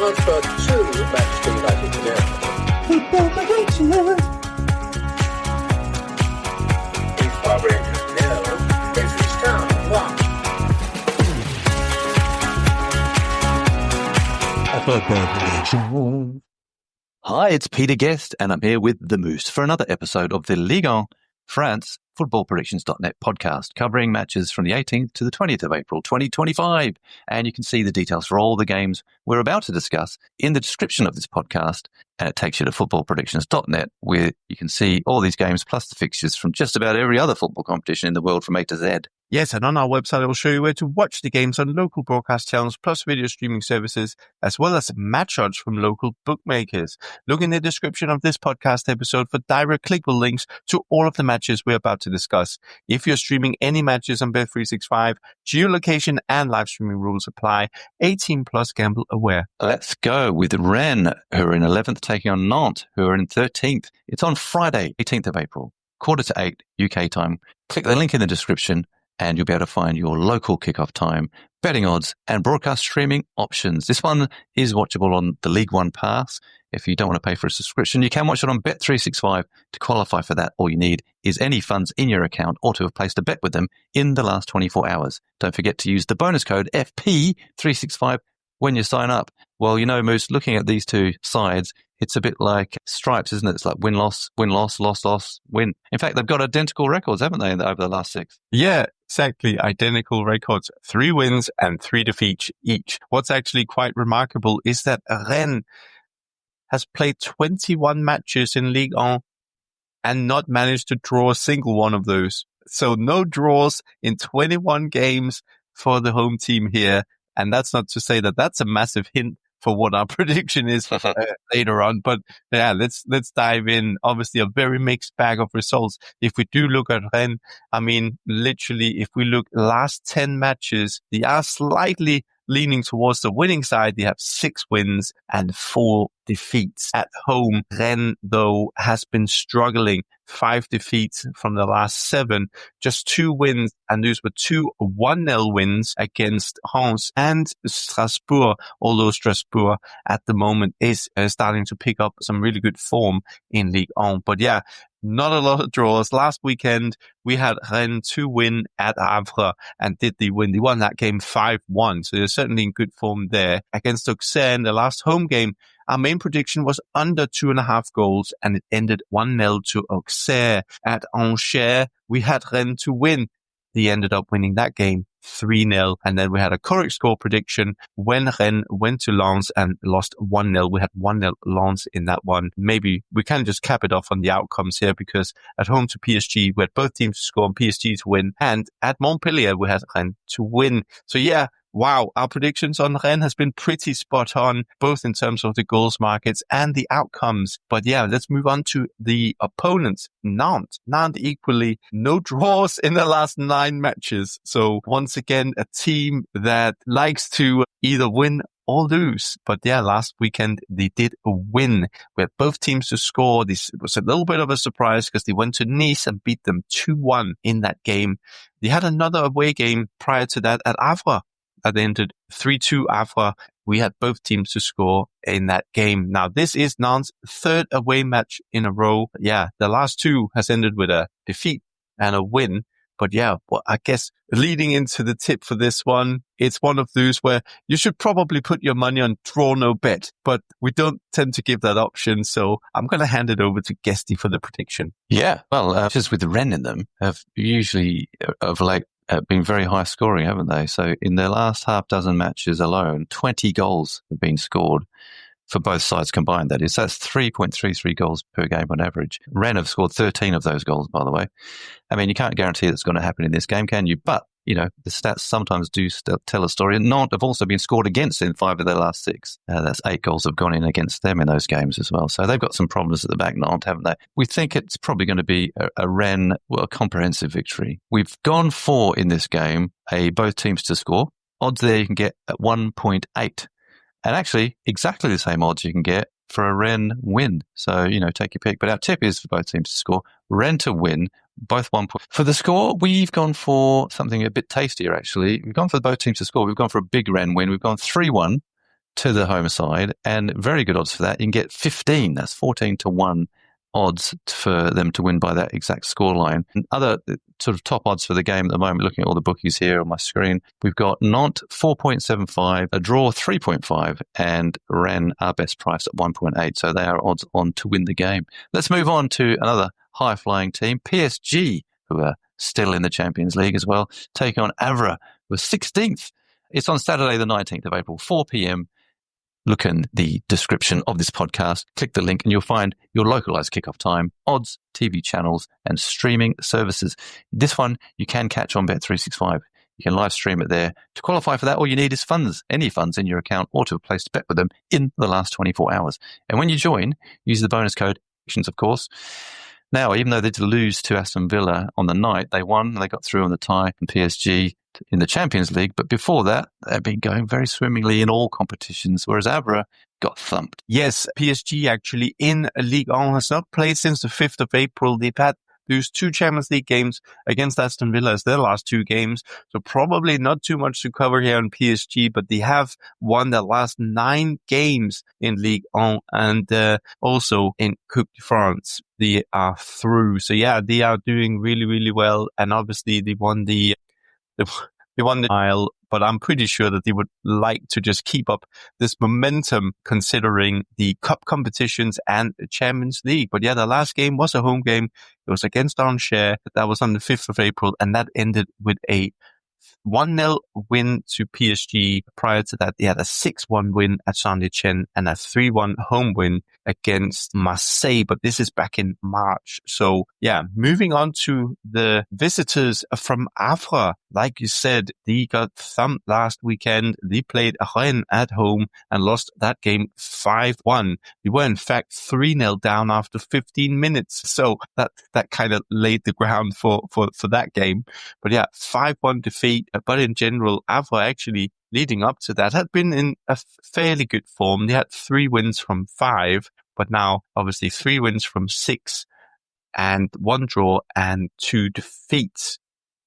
transferred to Manchester United now. Football prediction. If Power Rangers know, Ipswich Town won. Football prediction. Hi, it's Peter Guest, and I'm here with The Moose for another episode of the Ligue France footballpredictions.net podcast, covering matches from the 18th to the 20th of April 2025. And you can see the details for all the games we're about to discuss in the description of this podcast. And it takes you to footballpredictions.net, where you can see all these games plus the fixtures from just about every other football competition in the world from A to Z. Yes, and on our website, it will show you where to watch the games on local broadcast channels, plus video streaming services, as well as match odds from local bookmakers. Look in the description of this podcast episode for direct clickable links to all of the matches we're about to discuss. If you're streaming any matches on Bet365, geolocation and live streaming rules apply. 18 plus, gamble aware. Let's go with Rennes, who are in 11th, taking on Nantes, who are in 13th. It's on Friday, 18th of April, 7:45 UK time. Click the link in the description, and you'll be able to find your local kickoff time, betting odds, and broadcast streaming options. This one is watchable on the League One Pass. If you don't want to pay for a subscription, you can watch it on Bet365. To qualify for that, all you need is any funds in your account or to have placed a bet with them in the last 24 hours. Don't forget to use the bonus code FP365 when you sign up. Well, you know, Moose, looking at these two sides, it's a bit like stripes, isn't it? It's like win, loss, win. In fact, they've got identical records, haven't they, over the last six? Yeah, exactly. Identical records. 3 wins and 3 defeats each. What's actually quite remarkable is that Rennes has played 21 matches in Ligue 1 and not managed to draw a single one of those. So no draws in 21 games for the home team here. And that's not to say that that's a massive hint for what our prediction is later on. But yeah, let's dive in. Obviously, a very mixed bag of results. If we do look at Rennes, I mean, literally, if we look last 10 matches, they are slightly leaning towards the winning side. They have 6 wins and 4 defeats. At home, Rennes, though, has been struggling. 5 defeats from the last 7, just 2 wins, and those were 2 1-0 wins against Reims and Strasbourg, although Strasbourg at the moment is starting to pick up some really good form in Ligue 1. But yeah, not a lot of draws. Last weekend, we had Rennes to win at Havre and did the win. They won that game 5-1, so they're certainly in good form there. Against Auxerre in the last home game, our main prediction was under 2.5 goals, and it ended 1-0 to Auxerre. At Angers, we had Rennes to win. They ended up winning that game 3-0. And then we had a correct score prediction when Rennes went to Lens and lost 1-0. We had 1-0 Lens in that one. Maybe we can just cap it off on the outcomes here, because at home to PSG, we had both teams to score and PSG to win. And at Montpellier, we had Rennes to win. So yeah, wow, our predictions on Rennes has been pretty spot on, both in terms of the goals markets and the outcomes. But yeah, let's move on to the opponents. Nantes equally, no draws in the last 9 matches. So once again, a team that likes to either win or lose. But yeah, last weekend they did win. We had both teams to score. This was a little bit of a surprise because they went to Nice and beat them 2-1 in that game. They had another away game prior to that at Havre. That ended 3-2 Havre. We had both teams to score in that game. Now, this is Nantes' 3rd away match in a row. Yeah, the last 2 has ended with a defeat and a win. But yeah, well, I guess leading into the tip for this one, it's one of those where you should probably put your money on draw no bet, but we don't tend to give that option. So I'm going to hand it over to Guesty for the prediction. Yeah, well, just with the Rennes in them, have usually of late been very high scoring, haven't they? So in their last half dozen matches alone, 20 goals have been scored for both sides combined, that is. That's 3.33 goals per game on average. Rennes have scored 13 of those goals, by the way. I mean, you can't guarantee that's going to happen in this game, can you? But, you know, the stats sometimes do tell a story. And Nantes have also been scored against in 5 of their last 6. That's 8 goals have gone in against them in those games as well. So they've got some problems at the back, Nantes, haven't they? We think it's probably going to be a Rennes, well, a comprehensive victory. We've gone for, in this game, both teams to score. Odds there you can get at 1.8. And actually, exactly the same odds you can get for a Rennes win. So, you know, take your pick. But our tip is for both teams to score. Rennes to win, both 1 point. For the score, we've gone for something a bit tastier, actually. We've gone for both teams to score. We've gone for a big Rennes win. We've gone 3-1 to the home side, and very good odds for that. You can get 15, that's 14-1 odds for them to win by that exact scoreline. And other sort of top odds for the game at the moment, looking at all the bookies here on my screen, we've got Nantes 4.75, a draw 3.5, and Rennes our best price at 1.8. So they are odds on to win the game. Let's move on to another high-flying team, PSG, who are still in the Champions League as well, taking on Havre, who are 16th. It's on Saturday, the 19th of April, 4 p.m. Look in the description of this podcast, click the link, and you'll find your localized kickoff time, odds, TV channels, and streaming services. This one you can catch on Bet365. You can live stream it there. To qualify for that, all you need is funds, any funds in your account, or to have placed a bet with them in the last 24 hours. And when you join, use the bonus code, of course. Now, even though they did lose to Aston Villa on the night, they won. They got through on the tie in PSG in the Champions League. But before that, they've been going very swimmingly in all competitions, whereas Havre got thumped. Yes, PSG actually in Ligue 1 has not played since the 5th of April. They've had those 2 Champions League games against Aston Villa as their last 2 games. So probably not too much to cover here on PSG, but they have won their last 9 games in Ligue 1 and also in Coupe de France. They are through. So yeah, they are doing really, really well. And obviously they won the mile, but I'm pretty sure that they would like to just keep up this momentum considering the cup competitions and the Champions League. But yeah, the last game was a home game. It was against Angers. That was on the 5th of April, and that ended with a 1-0 win to PSG. Prior to that, they had a 6-1 win at Saint-Etienne and a 3-1 home win against Marseille, but this is back in March. So yeah, moving on to the visitors from Havre. Like you said, they got thumped last weekend. They played Rennes at home and lost that game 5-1. They were in fact 3-0 down after 15 minutes. So that kind of laid the ground for that game. But yeah, 5-1 defeat. But in general, Havre actually leading up to that had been in a fairly good form. They had 3 wins from 5, but now obviously 3 wins from 6 and 1 draw and 2 defeats.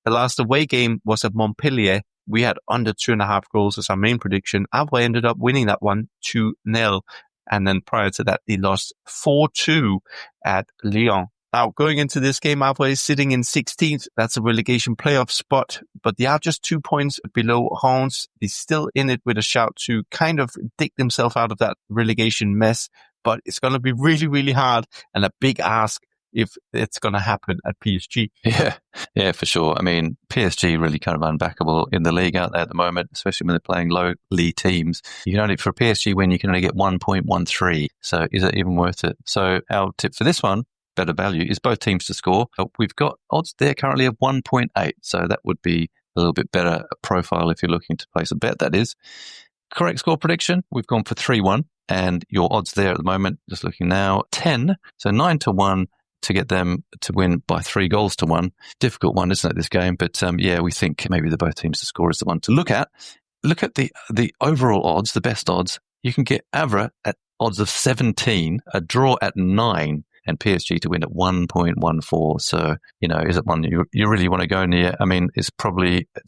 The last away game was at Montpellier. We had under 2.5 goals as our main prediction. Havre ended up winning that one 2-0. And then prior to that, they lost 4-2 at Lyon. Now, going into this game, Havre is sitting in 16th. That's a relegation playoff spot, but they are just 2 points below Reims. They're still in it with a shout to kind of dig themselves out of that relegation mess, but it's going to be really, really hard and a big ask if it's going to happen at PSG. Yeah, for sure. I mean, PSG really kind of unbackable in the league out there at the moment, especially when they're playing low league teams. You can only, for a PSG win, you can only get 1.13. So is it even worth it? So our tip for this one, better value, is both teams to score. We've got odds there currently of 1.8. So that would be a little bit better profile if you're looking to place a bet, that is. Correct score prediction, we've gone for 3-1. And your odds there at the moment, just looking now, 10. So 9-1 to get them to win by 3 goals to 1. Difficult one, isn't it, this game? But yeah, we think maybe the both teams to score is the one to look at. Look at the overall odds, the best odds. You can get Havre at odds of 17, a draw at 9, and PSG to win at 1.14. So, is it one you really want to go near? I mean, it's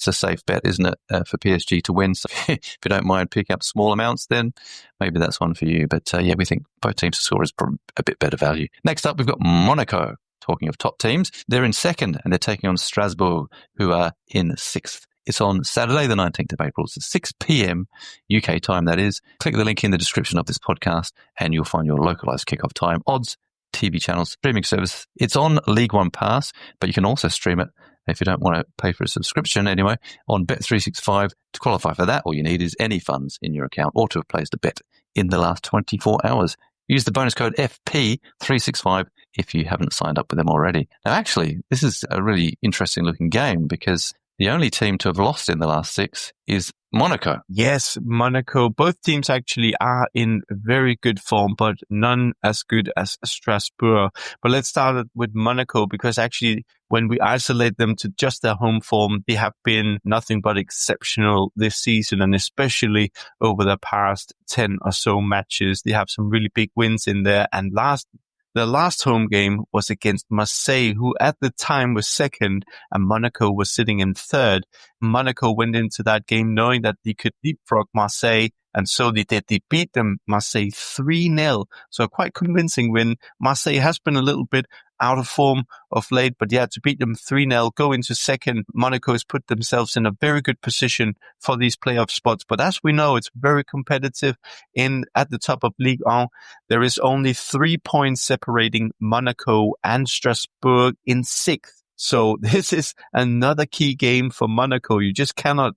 a safe bet, isn't it, for PSG to win? So if you don't mind picking up small amounts, then maybe that's one for you. But yeah, we think both teams to score is probably a bit better value. Next up, we've got Monaco. Talking of top teams, they're in 2nd and they're taking on Strasbourg, who are in 6th. It's on Saturday, the 19th of April. It's 6 p.m. UK time, that is. Click the link in the description of this podcast and you'll find your localized kickoff time, odds, TV channels, streaming service. It's on League One Pass, but you can also stream it if you don't want to pay for a subscription anyway on Bet365. To qualify for that, all you need is any funds in your account or to have placed a bet in the last 24 hours. Use the bonus code FP365 if you haven't signed up with them already. Now, actually, this is a really interesting looking game because the only team to have lost in the last 6 is Monaco. Yes, Monaco. Both teams actually are in very good form, but none as good as Strasbourg. But let's start with Monaco because actually when we isolate them to just their home form, they have been nothing but exceptional this season, and especially over the past 10 or so matches. They have some really big wins in there, and the last home game was against Marseille, who at the time was 2nd and Monaco was sitting in 3rd. Monaco went into that game knowing that they could leapfrog Marseille And so they did. They beat them, Marseille, 3-0. So a quite convincing win. Marseille has been a little bit out of form of late, but yeah, to beat them 3-0, go into second. Monaco has put themselves in a very good position for these playoff spots. But as we know, it's very competitive at the top of Ligue 1. There is only 3 points separating Monaco and Strasbourg in sixth. So this is another key game for Monaco. You just cannot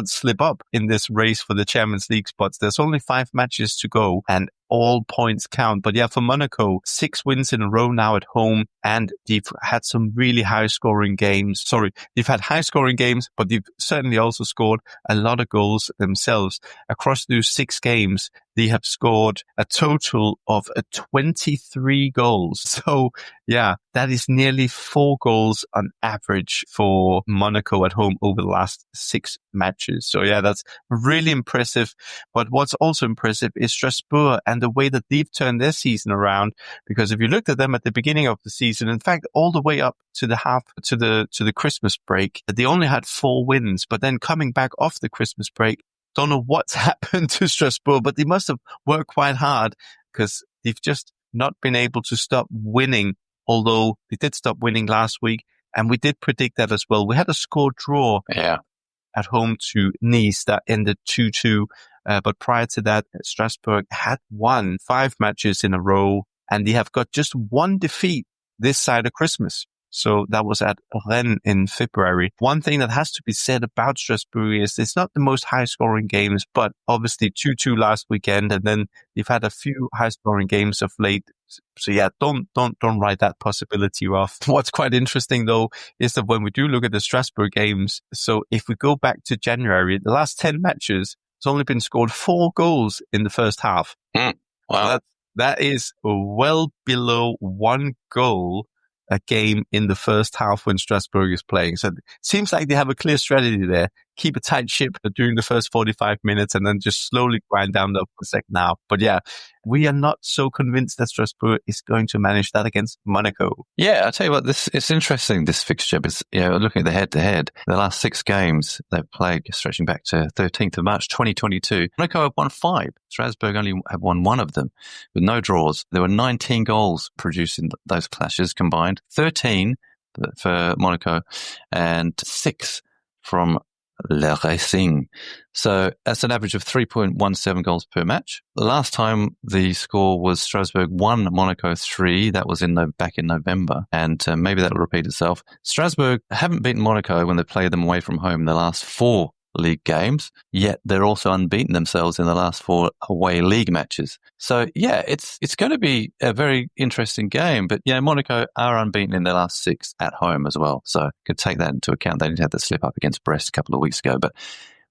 slip up in this race for the Champions League spots. There's only 5 matches to go and all points count. But yeah, for Monaco, 6 wins in a row now at home, and they've had some really high scoring games. They've had high scoring games, but they've certainly also scored a lot of goals themselves. Across those 6 games, they have scored a total of 23 goals. So yeah, that is nearly 4 goals on average for Monaco at home over the last 6 matches. So yeah, that's really impressive. But what's also impressive is Strasbourg and the way that they've turned their season around. Because if you looked at them at the beginning of the season, in fact, all the way up to the Christmas break, they only had 4 wins. But then coming back off the Christmas break, don't know what's happened to Strasbourg, but they must have worked quite hard because they've just not been able to stop winning, although they did stop winning last week. And we did predict that as well. We had a score draw at home to Nice that ended 2-2. But prior to that, Strasbourg had won 5 matches in a row, and they have got just 1 defeat this side of Christmas. So that was at Rennes in February. One thing that has to be said about Strasbourg is it's not the most high-scoring games, but obviously 2-2 last weekend, and then they've had a few high-scoring games of late. So yeah, don't write that possibility off. What's quite interesting though is that when we do look at the Strasbourg games, so if we go back to January, the last 10 matches, it's only been scored 4 goals in the first half. Wow. So that is well below 1 goal a game in the first half when Strasbourg is playing. So it seems like they have a clear strategy there. Keep a tight ship during the first 45 minutes and then just slowly grind down the second half. But yeah, we are not so convinced that Strasbourg is going to manage that against Monaco. Yeah, I tell you what, it's interesting, this fixture. It's, looking at the head-to-head, the last 6 games they've played, stretching back to 13th of March, 2022. Monaco have won 5. Strasbourg only have won 1 of them, with no draws. There were 19 goals produced in those clashes combined, 13 for Monaco and 6 from Le Racing. So that's an average of 3.17 goals per match. The last time the score was Strasbourg 1, Monaco 3. That was back in November, and maybe that will repeat itself. Strasbourg haven't beaten Monaco when they played them away from home in the last 4 league games, yet they're also unbeaten themselves in the last 4 away league matches. So yeah, it's going to be a very interesting game, but Monaco are unbeaten in their last 6 at home as well. So could take that into account. They didn't have the slip up against Brest a couple of weeks ago, but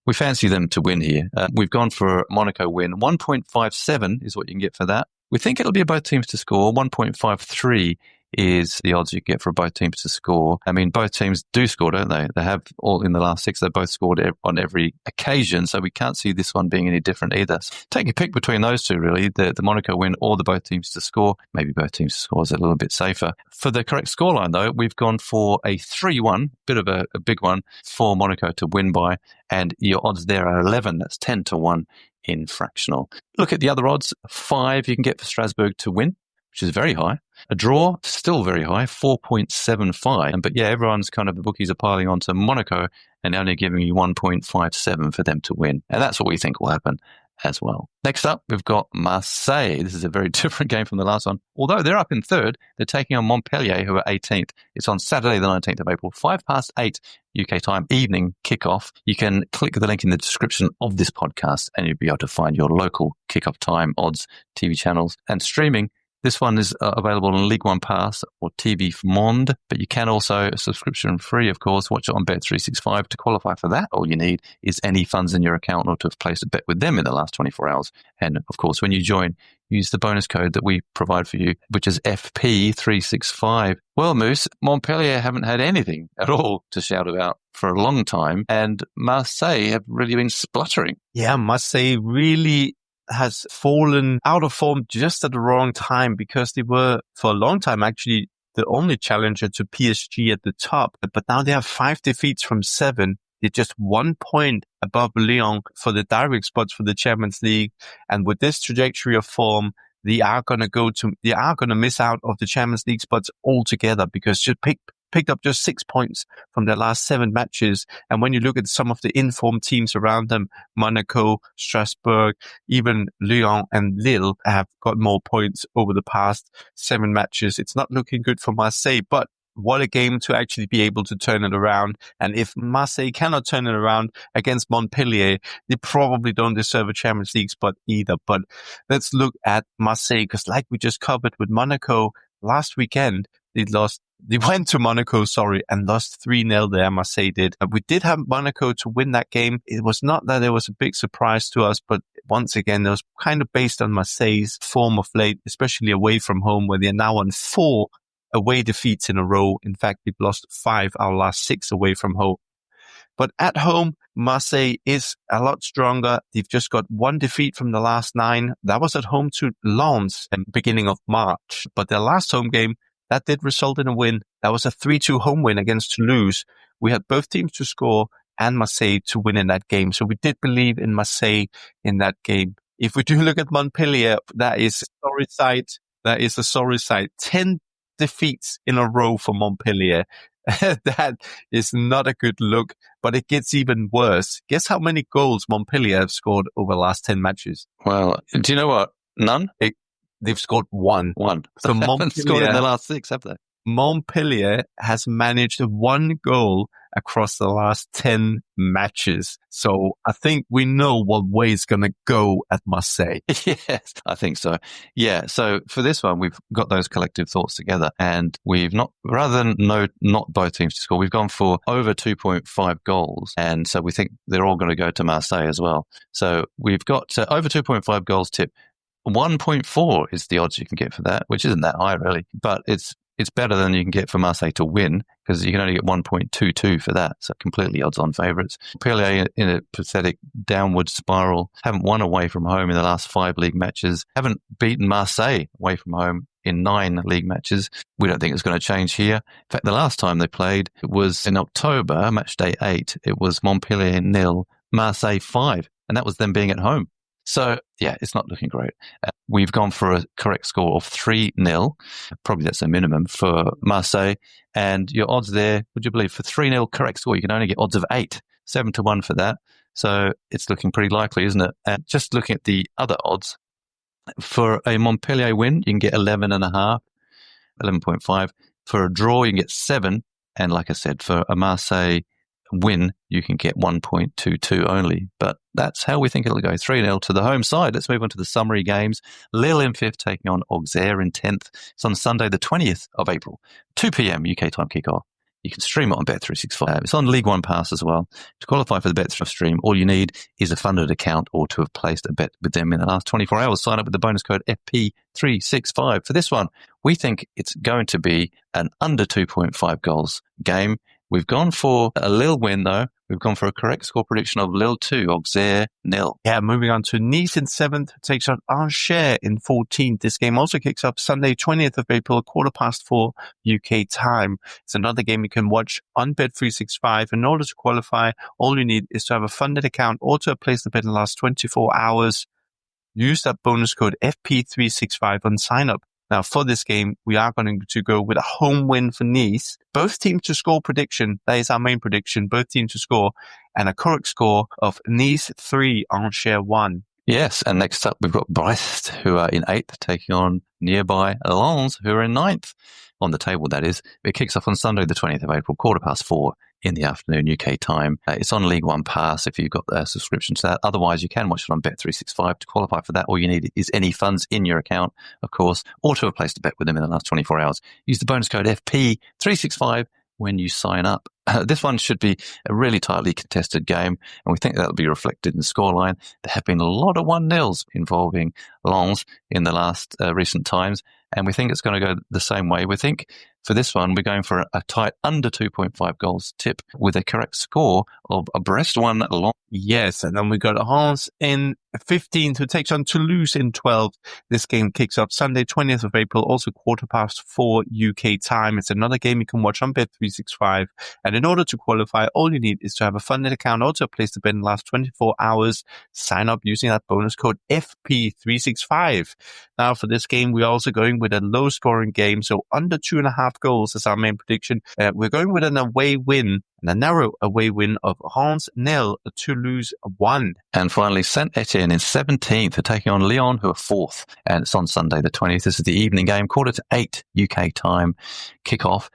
we fancy them to win here. We've gone for a Monaco win. 1.57 is what you can get for that. We think it'll be both teams to score. 1.53 is the odds you get for both teams to score. I mean, both teams do score, don't they? They have all in the last 6. They both scored on every occasion, so we can't see this one being any different either. So take a pick between those two, really, the Monaco win or the both teams to score. Maybe both teams to score is a little bit safer. For the correct scoreline, though, we've gone for a 3-1, bit of a big one, for Monaco to win by, and your odds there are 11. That's 10-1 in fractional. Look at the other odds. 5 you can get for Strasbourg to win, which is very high. A draw, still very high, 4.75. But the bookies are piling onto Monaco and only giving you 1.57 for them to win. And that's what we think will happen as well. Next up, we've got Marseille. This is a very different game from the last one. Although they're up in 3rd, they're taking on Montpellier, who are 18th. It's on Saturday, the 19th of April, 8:05 UK time, evening kickoff. You can click the link in the description of this podcast and you'll be able to find your local kickoff time, odds, TV channels, and streaming. This one is available on Ligue 1 Pass or TV Monde, but you can also, subscription free, of course, watch it on Bet365. To qualify for that, all you need is any funds in your account or to have placed a bet with them in the last 24 hours. And, of course, when you join, use the bonus code that we provide for you, which is FP365. Well, Moose, Montpellier haven't had anything at all to shout about for a long time, and Marseille have really been spluttering. Yeah, Marseille really has fallen out of form just at the wrong time, because they were for a long time actually the only challenger to PSG at the top. But now they have 5 defeats from 7. They're just 1 point above Lyon for the direct spots for the Champions League. And with this trajectory of form, they are going to miss out of the Champions League spots altogether because just picked up just 6 points from their last 7 matches. And when you look at some of the informed teams around them, Monaco, Strasbourg, even Lyon and Lille have got more points over the past 7 matches. It's not looking good for Marseille, but what a game to actually be able to turn it around. And if Marseille cannot turn it around against Montpellier, they probably don't deserve a Champions League spot either. But let's look at Marseille, because like we just covered with Monaco last weekend, they went to Monaco, and lost 3-0 there, Marseille did. We did have Monaco to win that game. It was not that it was a big surprise to us, but once again, it was kind of based on Marseille's form of late, especially away from home, where they're now on 4 away defeats in a row. In fact, they've lost 5 out of last 6 away from home. But at home, Marseille is a lot stronger. They've just got 1 defeat from the last 9. That was at home to Lens at the beginning of March. But their last home game, that did result in a win. That was a 3-2 home win against Toulouse. We had both teams to score and Marseille to win in that game. So we did believe in Marseille in that game. If we do look at Montpellier, that is a sorry sight. That is a sorry sight. 10 defeats in a row for Montpellier. That is not a good look, but it gets even worse. Guess how many goals Montpellier have scored over the last 10 matches? Well, do you know what? None? They've scored 1. 1. So They haven't scored in the last 6, have they? Montpellier has managed 1 goal across the last 10 matches. So I think we know what way it's going to go at Marseille. Yes, I think so. Yeah. So for this one, we've got those collective thoughts together, and we've rather than not both teams to score, we've gone for over 2.5 goals. And so we think they're all going to go to Marseille as well. So we've got over 2.5 goals tip. 1.4 is the odds you can get for that, which isn't that high really, but it's better than you can get for Marseille to win, because you can only get 1.22 for that. So completely odds-on favourites. Montpellier in a pathetic downward spiral, haven't won away from home in the last 5 league matches, haven't beaten Marseille away from home in 9 league matches. We don't think it's going to change here. In fact, the last time they played, it was in October, match day 8. It was Montpellier 0, Marseille 5, and that was them being at home. So, yeah, it's not looking great. We've gone for a correct score of 3-0. Probably that's a minimum for Marseille. And your odds there, would you believe, for 3-0 correct score, you can only get odds of 8, 7-1 for that. So it's looking pretty likely, isn't it? And just looking at the other odds, for a Montpellier win, you can get 11.5, 11.5. For a draw, you can get 7. And like I said, for a Marseille win, you can get 1.22 only. But that's how we think it'll go. 3-0 to the home side. Let's move on to the summary games. Lille in 5th taking on Auxerre in 10th. It's on Sunday, the 20th of April, 2 p.m. UK time kickoff. You can stream it on Bet365. It's on Ligue 1 Pass as well. To qualify for the Bet365 stream, all you need is a funded account or to have placed a bet with them in the last 24 hours. Sign up with the bonus code FP365. For this one, we think it's going to be an under 2.5 goals game. We've gone for a Lille win, though. We've gone for a correct score prediction of Lille 2, Auxerre 0. Yeah, moving on to Nice in 7th, takes on Angers in 14th. This game also kicks up Sunday, 20th of April, 4:15 UK time. It's another game you can watch on Bet365. In order to qualify, all you need is to have a funded account or to have placed the bet in the last 24 hours. Use that bonus code FP365 on sign up. Now, for this game, we are going to go with a home win for Nice. Both teams to score prediction. That is our main prediction. Both teams to score. And a correct score of Nice 3, Angers 1. Yes, and next up we've got Brest, who are in 8th, taking on nearby Lens, who are in 9th. On the table, that is. It kicks off on Sunday, the 20th of April, 4:15 in the afternoon, UK time. It's on Ligue 1 Pass if you've got a subscription to that. Otherwise, you can watch it on Bet365. To qualify for that, all you need is any funds in your account, of course, or to have placed a bet with them in the last 24 hours. Use the bonus code FP365 when you sign up. This one should be a really tightly contested game, and we think that'll be reflected in the scoreline. There have been a lot of 1-0s involving Lens in the last recent times, and we think it's going to go the same way. We think for this one, we're going for a tight under 2.5 goals tip with a correct score of a Brest 1 Lens. Yes, and then we got Reims in 15th, who takes on Toulouse in 12th. This game kicks off Sunday, 20th of April, also 4:15 UK time. It's another game you can watch on Bet365. And in order to qualify, all you need is to have a Funded account or to have placed a bet in the last 24 hours. Sign up using that bonus code FP365. Now, for this game, we're also going with a low-scoring game, so under 2.5 goals is our main prediction. We're going with an away win, and a narrow away win of Reims 0, Toulouse 1. And finally, Saint Etienne in 17th are taking on Lyon, who are 4th. And it's on Sunday the 20th. This is the evening game, 7:45 UK time kickoff.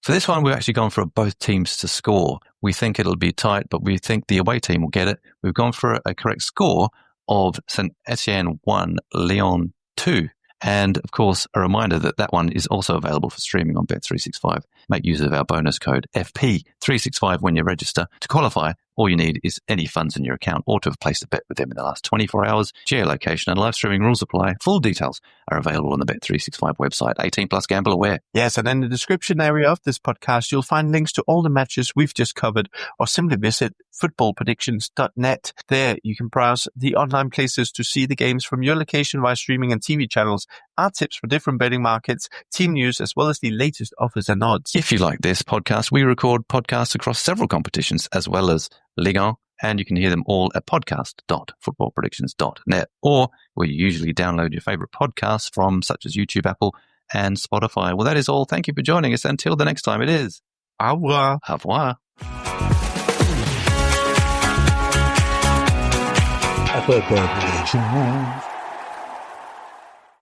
For this one, we've actually gone for both teams to score. We think it'll be tight, but we think the away team will get it. We've gone for a correct score of Saint Etienne 1, Lyon 2. And, of course, a reminder that that one is also available for streaming on Bet365. Make use of our bonus code FP365 when you register. To qualify, all you need is any funds in your account or to have placed a bet with them in the last 24 hours. Geolocation and live streaming rules apply. Full details are available on the Bet365 website. 18 plus gamble aware. Yes, and in the description area of this podcast, you'll find links to all the matches we've just covered, or simply visit footballpredictions.net. There you can browse the online places to see the games from your location via streaming and TV channels, our tips for different betting markets, team news, as well as the latest offers and odds. If you like this podcast, we record podcasts across several competitions as well as Ligue, and you can hear them all at podcast.footballpredictions.net, or where you usually download your favorite podcasts from, such as YouTube, Apple, and Spotify. Well, that is all. Thank you for joining us. Until the next time, it is au revoir. Au revoir. Upper Bad Predictions.